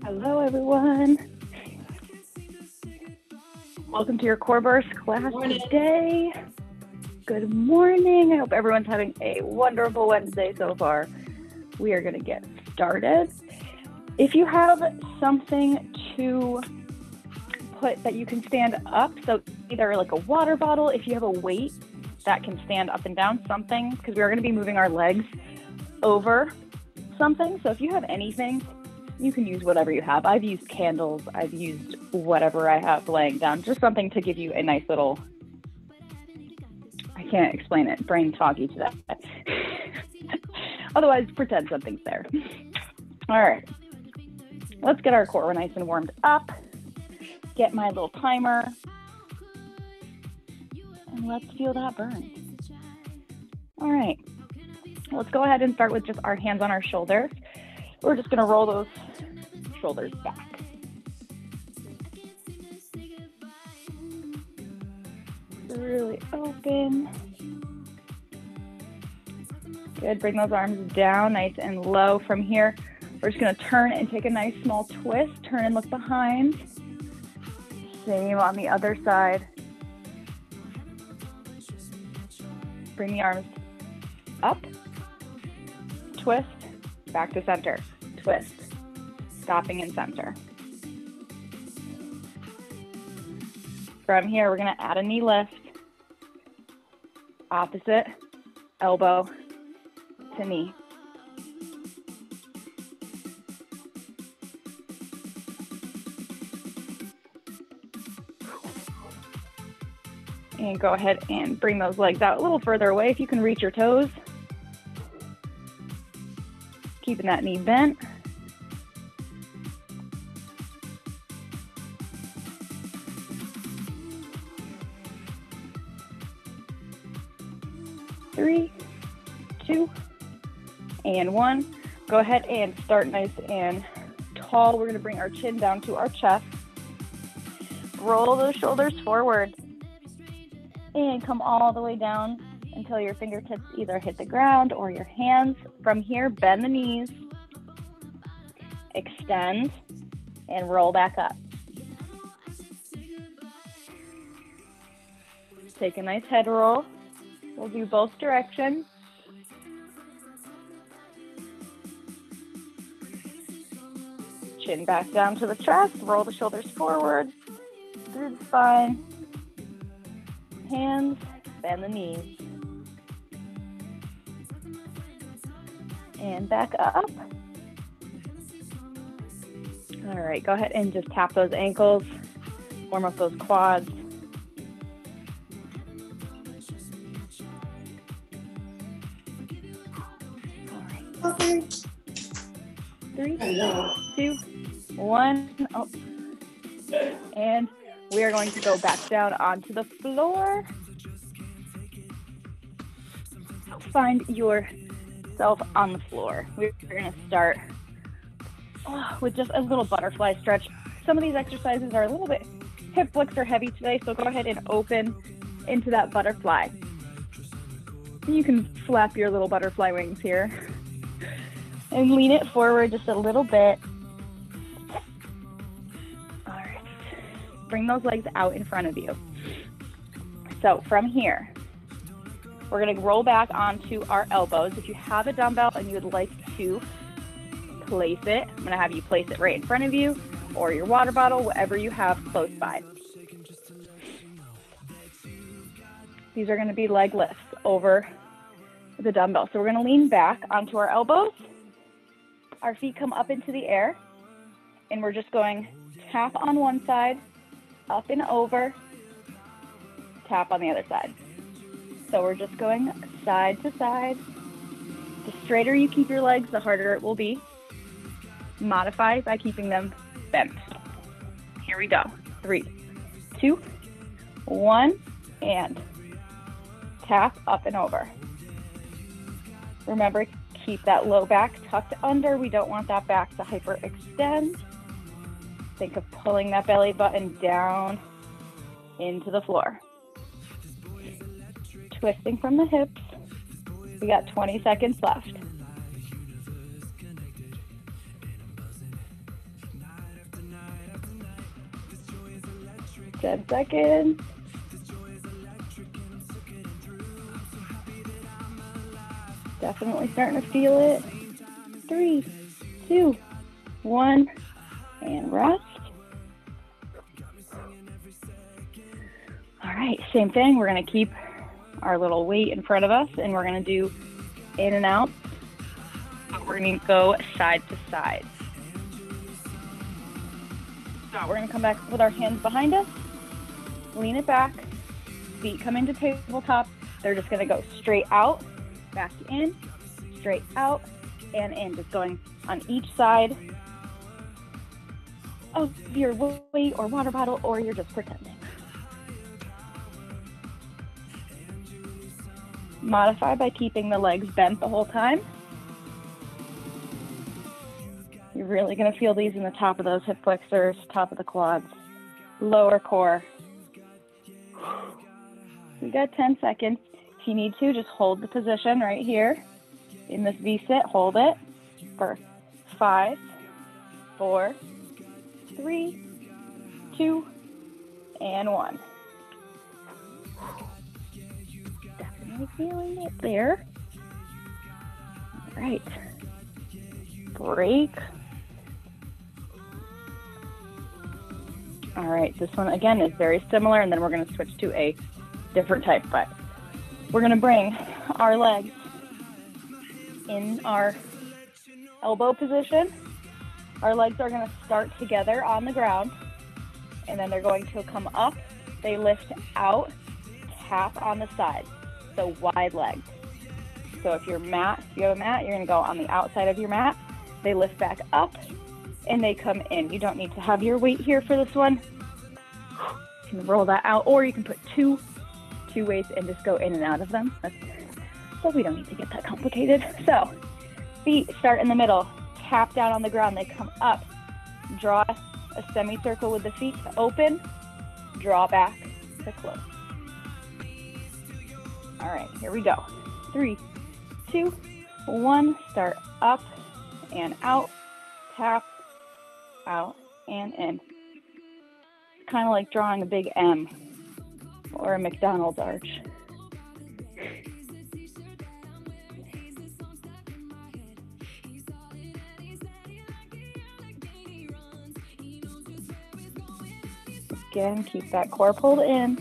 Hello, everyone. Welcome to your Coreburst class today. Good morning. I hope everyone's having a wonderful Wednesday so far. We are going to get started. If you have something to put that you can stand up, so either like a water bottle, if you have a weight that can stand up and down, something, because we are going to be moving our legs over something. So if you have anything, you can use whatever you have. I've used candles. I've used whatever I have laying down, just something to give you a nice little, I can't explain it, brain foggy to that. Otherwise, pretend something's there. All right, let's get our core nice and warmed up. Get my little timer. And let's feel that burn. All right, let's go ahead and start with just our hands on our shoulders. We're just gonna roll those shoulders back. Really open. Good, bring those arms down nice and low. From here, we're just gonna turn and take a nice small twist. Turn and look behind. Same on the other side. Bring the arms up, twist, back to center, twist, stopping in center. From here, we're gonna add a knee lift, opposite elbow to knee. And go ahead and bring those legs out a little further away if you can reach your toes. Keeping that knee bent. Three, two, and one. Go ahead and start nice and tall. We're gonna bring our chin down to our chest. Roll those shoulders forward. And come all the way down until your fingertips either hit the ground or your hands. From here, bend the knees, extend, and roll back up. Take a nice head roll. We'll do both directions. Chin back down to the chest, roll the shoulders forward, through the spine. Hands, bend the knees. And back up. All right, go ahead and just tap those ankles, warm up those quads. All right. 3, 2, 1. Oh. And we are going to go back down onto the floor. Find yourself on the floor. We're going to start with just a little butterfly stretch. Some of these exercises are a little bit hip flexor heavy today, so go ahead and open into that butterfly. You can flap your little butterfly wings here and lean it forward just a little bit. Bring those legs out in front of you. So from here, we're gonna roll back onto our elbows. If you have a dumbbell and you would like to place it, I'm gonna have you place it right in front of you or your water bottle, whatever you have close by. These are gonna be leg lifts over the dumbbell. So we're gonna lean back onto our elbows. Our feet come up into the air and we're just going tap on one side, up and over, tap on the other side. So we're just going side to side. The straighter you keep your legs, the harder it will be. Modify by keeping them bent. Here we go. 3, 2, 1, and tap up and over. Remember, keep that low back tucked under. We don't want that back to hyperextend. Think of pulling that belly button down into the floor. Twisting from the hips. We got 20 seconds left. 10 seconds. Definitely starting to feel it. 3, 2, 1, and rest. All right, same thing. We're going to keep our little weight in front of us, and we're going to do in and out. We're going to go side to side. So we're going to come back with our hands behind us, lean it back, feet come into tabletop. They're just going to go straight out, back in, straight out, and in, just going on each side of your weight or water bottle, or you're just pretending. Modify by keeping the legs bent the whole time. You're really going to feel these in the top of those hip flexors, top of the quads, lower core. We got 10 seconds. If you need to, just hold the position right here in this V-sit. Hold it for 5, 4, 3, 2, and 1. Definitely feeling it there. All right. Break. All right, this one again is very similar, and then we're going to switch to a different type, but we're going to bring our legs in our elbow position. Our legs are going to start together on the ground, and then they're going to come up. They lift out, tap on the side, so wide legs. So if you have a mat, you're going to go on the outside of your mat. They lift back up, and they come in. You don't need to have your weight here for this one. You can roll that out, or you can put two weights and just go in and out of them. But we don't need to get that complicated. So feet start in the middle, tap down on the ground. They come up. Draw a semicircle with the feet to open, draw back to close. All right, here we go. 3, 2, 1. Start up and out, tap, out, and in. Kind of like drawing a big M or a McDonald's arch. Again, keep that core pulled in.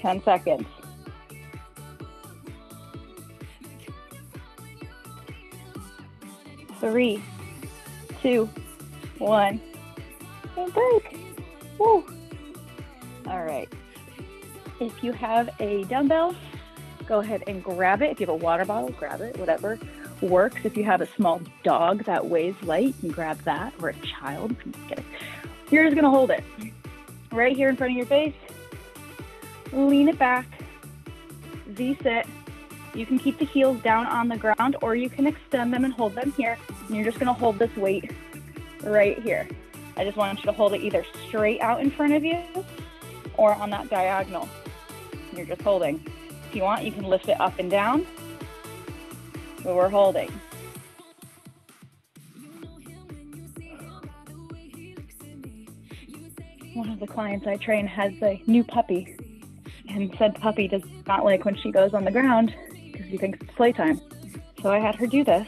Ten seconds. 3, 2, 1, and break. Woo. All right. If you have a dumbbell, go ahead and grab it. If you have a water bottle, grab it, whatever works. If you have a small dog that weighs light, you can grab that, or a child. You're just going to hold it right here in front of your face. Lean it back, V-sit. You can keep the heels down on the ground, or you can extend them and hold them here. And you're just going to hold this weight right here. I just want you to hold it either straight out in front of you or on that diagonal. You're just holding. If you want, you can lift it up and down, but we're holding. One of the clients I train has a new puppy, and said puppy does not like when she goes on the ground because he thinks it's playtime. So I had her do this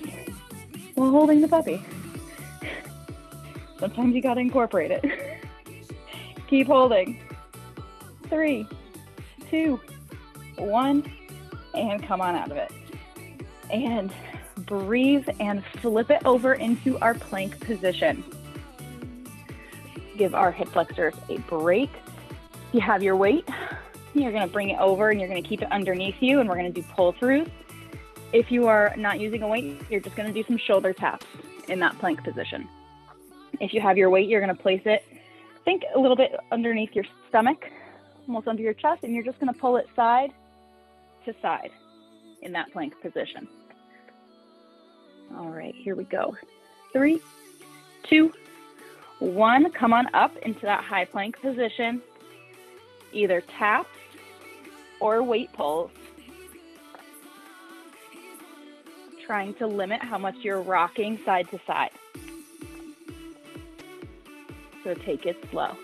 while holding the puppy. Sometimes you gotta incorporate it. Keep holding. 3, 2, 1, and come on out of it. And breathe and flip it over into our plank position. Give our hip flexors a break. If you have your weight, you're going to bring it over and you're going to keep it underneath you, and we're going to do pull-throughs. If you are not using a weight, you're just going to do some shoulder taps in that plank position. If you have your weight, you're going to place it, think a little bit underneath your stomach, almost under your chest, and you're just going to pull it side to side in that plank position. All right, here we go. 3, 2, 1. Come on up into that high plank position. Either taps or weight pulls. trying to limit how much you're rocking side to side. So take it slow.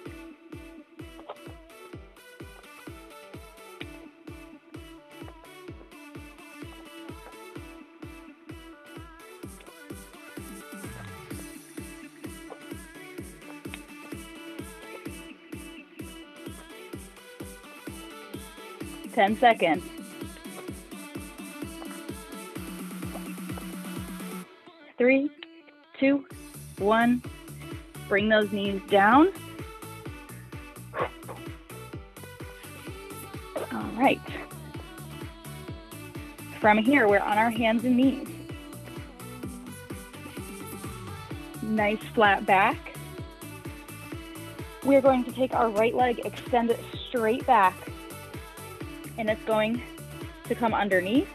Ten seconds. 3, 2, 1. Bring those knees down. All right. From here, we're on our hands and knees. Nice flat back. We're going to take our right leg, extend it straight back, and it's going to come underneath,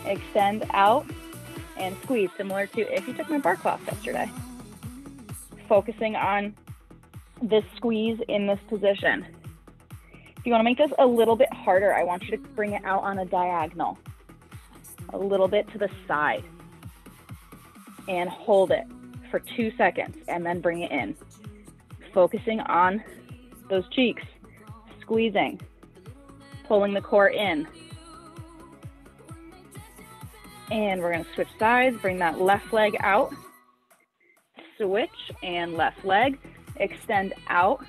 extend out, and squeeze, similar to if you took my bar class yesterday. Focusing on this squeeze in this position. If you want to make this a little bit harder, I want you to bring it out on a diagonal, a little bit to the side, and hold it for 2 seconds, and then bring it in. Focusing on those cheeks, squeezing, pulling the core in. And we're going to switch sides, bring that left leg out, switch, and left leg, extend out.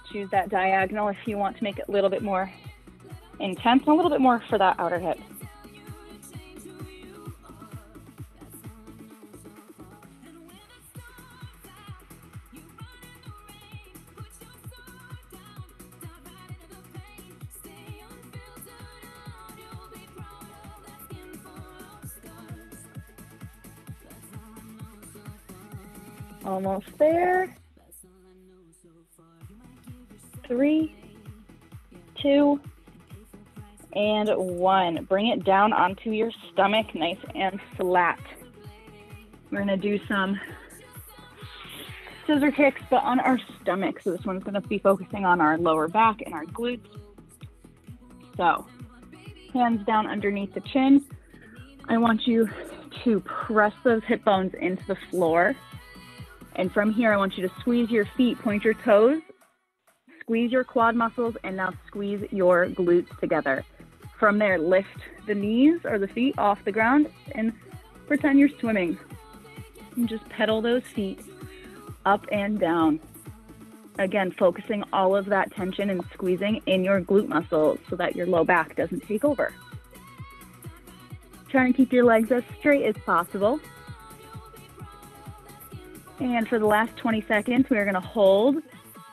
Choose that diagonal if you want to make it a little bit more intense and a little bit more for that outer hip. Almost there. 3, 2, and 1. Bring it down onto your stomach, nice and flat. We're gonna do some scissor kicks, but on our stomach. So this one's gonna be focusing on our lower back and our glutes. So, hands down underneath the chin. I want you to press those hip bones into the floor. And from here, I want you to squeeze your feet, point your toes, squeeze your quad muscles, and now squeeze your glutes together. From there, lift the knees or the feet off the ground and pretend you're swimming. And just pedal those feet up and down. Again, focusing all of that tension and squeezing in your glute muscles so that your low back doesn't take over. Try and keep your legs as straight as possible. And for the last 20 seconds, we are going to hold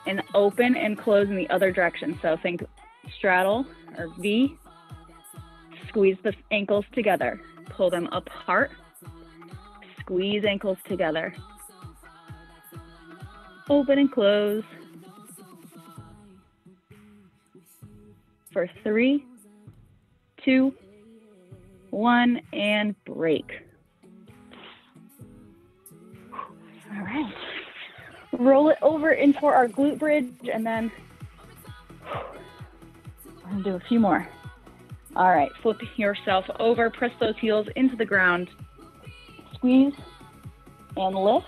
and open and close in the other direction. So think straddle or V. Squeeze the ankles together. Pull them apart. Squeeze ankles together. Open and close. For 3, 2, 1, and break. All right, roll it over into our glute bridge, and then we're gonna do a few more. All right, flip yourself over, press those heels into the ground, squeeze and lift.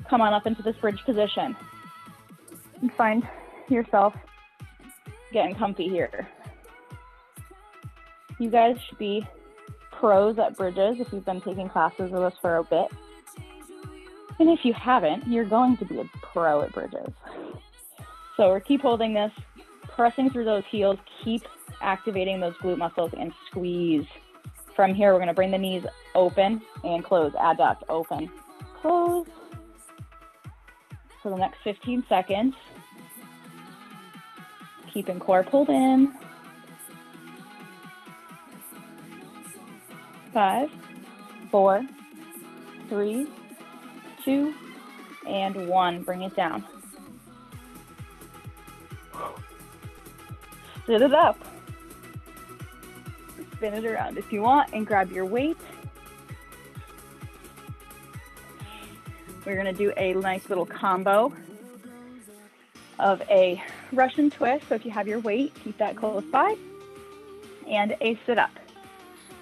Come on up into this bridge position and find yourself getting comfy here. You guys should be pros at bridges if you've been taking classes with us for a bit. And if you haven't, you're going to be a pro at bridges. So we're keep holding this, pressing through those heels, keep activating those glute muscles and squeeze. From here, we're gonna bring the knees open and close, adduct, open, close. For the next 15 seconds, keeping core pulled in. 5, 4, 3, 2, and 1. Bring it down. Sit it up. Spin it around if you want and grab your weight. We're going to do a nice little combo of a Russian twist. So if you have your weight, keep that close by, and a sit up.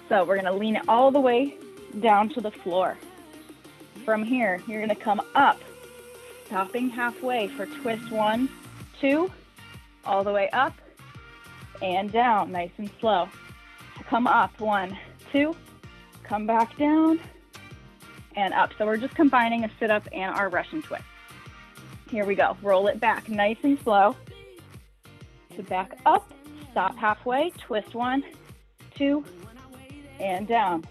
So we're gonna lean it all the way down to the floor. From here, you're gonna come up, stopping halfway for twist 1, 2, all the way up and down, nice and slow. Come up, 1, 2, come back down and up. So we're just combining a sit up and our Russian twist. Here we go, roll it back nice and slow. To back up, stop halfway, twist 1, 2, and down.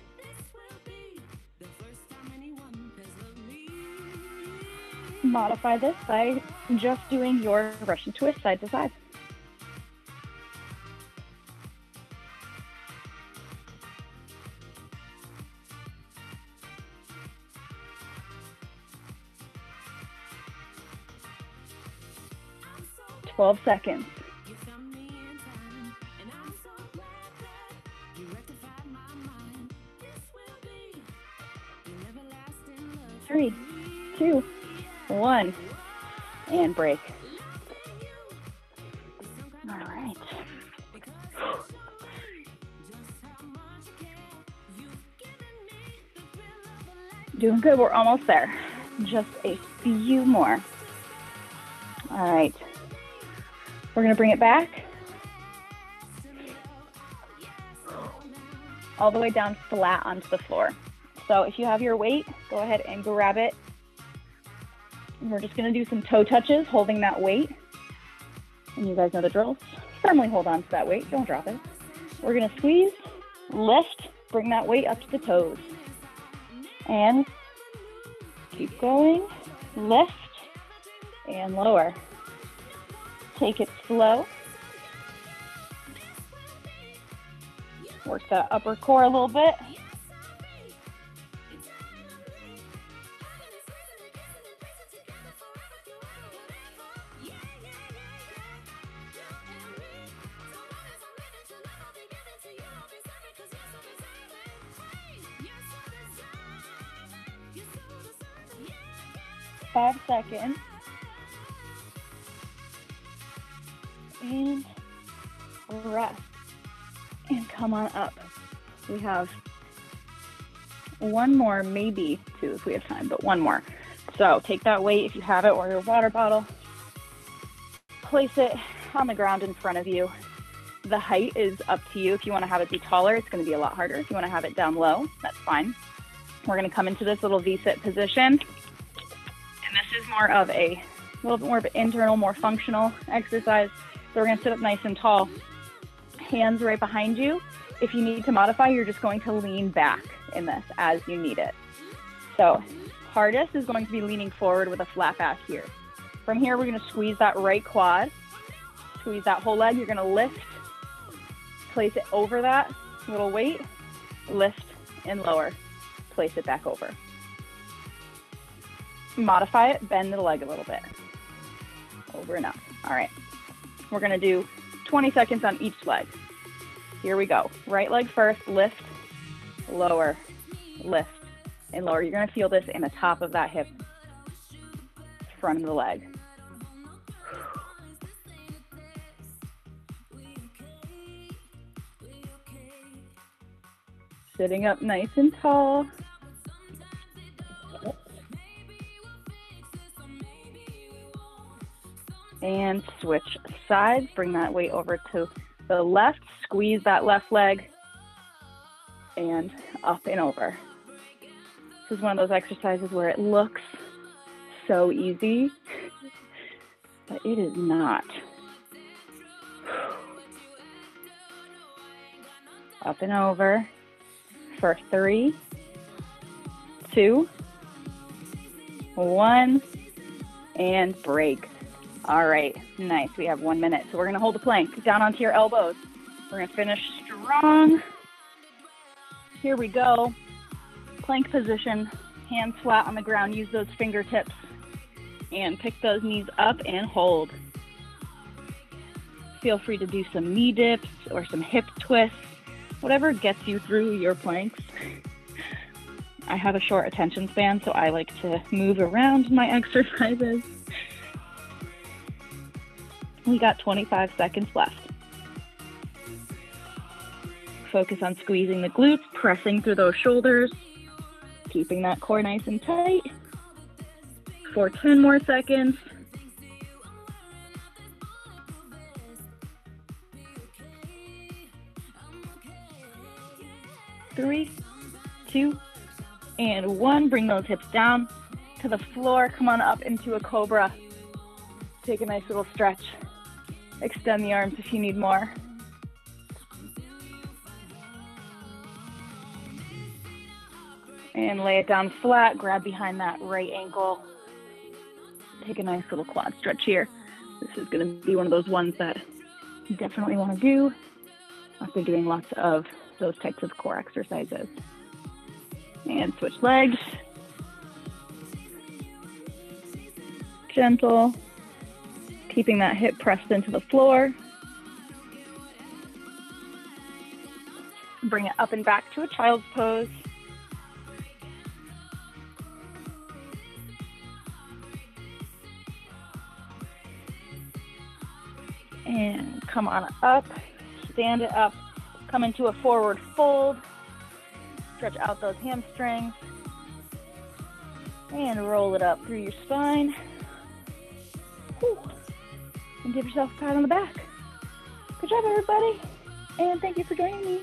Modify this by just doing your Russian twist side to side. "12 seconds. 3, 2, 1, and break. All right. Doing good, we're almost there. Just a few more. All right. We're gonna bring it back. All the way down flat onto the floor. So if you have your weight, go ahead and grab it. And we're just gonna do some toe touches, holding that weight. And you guys know the drill. Firmly hold on to that weight, don't drop it. We're gonna squeeze, lift, bring that weight up to the toes. And keep going, lift, and lower. Take it slow. Work that upper core a little bit. Five seconds. And rest. And come on up. We have one more, maybe two if we have time, but one more. So take that weight if you have it, or your water bottle. Place it on the ground in front of you. The height is up to you. If you want to have it be taller, it's going to be a lot harder. If you want to have it down low, that's fine. We're going to come into this little V-sit position. And this is more of a little bit more of an internal, more functional exercise. So we're going to sit up nice and tall. Hands right behind you. If you need to modify, you're just going to lean back in this as you need it. So hardest is going to be leaning forward with a flat back here. From here, we're going to squeeze that right quad. Squeeze that whole leg. You're going to lift. Place it over that little weight. Lift and lower. Place it back over. Modify it. Bend the leg a little bit. Over and up. All right. We're going to do 20 seconds on each leg. Here we go. Right leg first, lift, lower, lift, and lower. You're going to feel this in the top of that hip, front of the leg. Sitting up nice and tall. And switch sides. Bring that weight over to the left. Squeeze that left leg. And up and over. This is one of those exercises where it looks so easy, but it is not. Up and over for 3, 2, 1, and break. All right, nice. We have 1 minute. So we're going to hold the plank down onto your elbows. We're going to finish strong. Here we go. Plank position, hands flat on the ground. Use those fingertips and pick those knees up and hold. Feel free to do some knee dips or some hip twists, whatever gets you through your planks. I have a short attention span, so I like to move around my exercises. We got 25 seconds left. focus on squeezing the glutes, pressing through those shoulders, keeping that core nice and tight for 10 more seconds. 3, 2, and 1. Bring those hips down to the floor. Come on up into a Cobra. Take a nice little stretch. Extend the arms if you need more. And lay it down flat. Grab behind that right ankle. Take a nice little quad stretch here. This is going to be one of those ones that you definitely want to do after doing lots of those types of core exercises. And switch legs. Gentle. Keeping that hip pressed into the floor. Bring it up and back to a child's pose. And come on up, stand it up, come into a forward fold, stretch out those hamstrings, and roll it up through your spine. Whew. And give yourself a pat on the back. Good job, everybody, and thank you for joining me.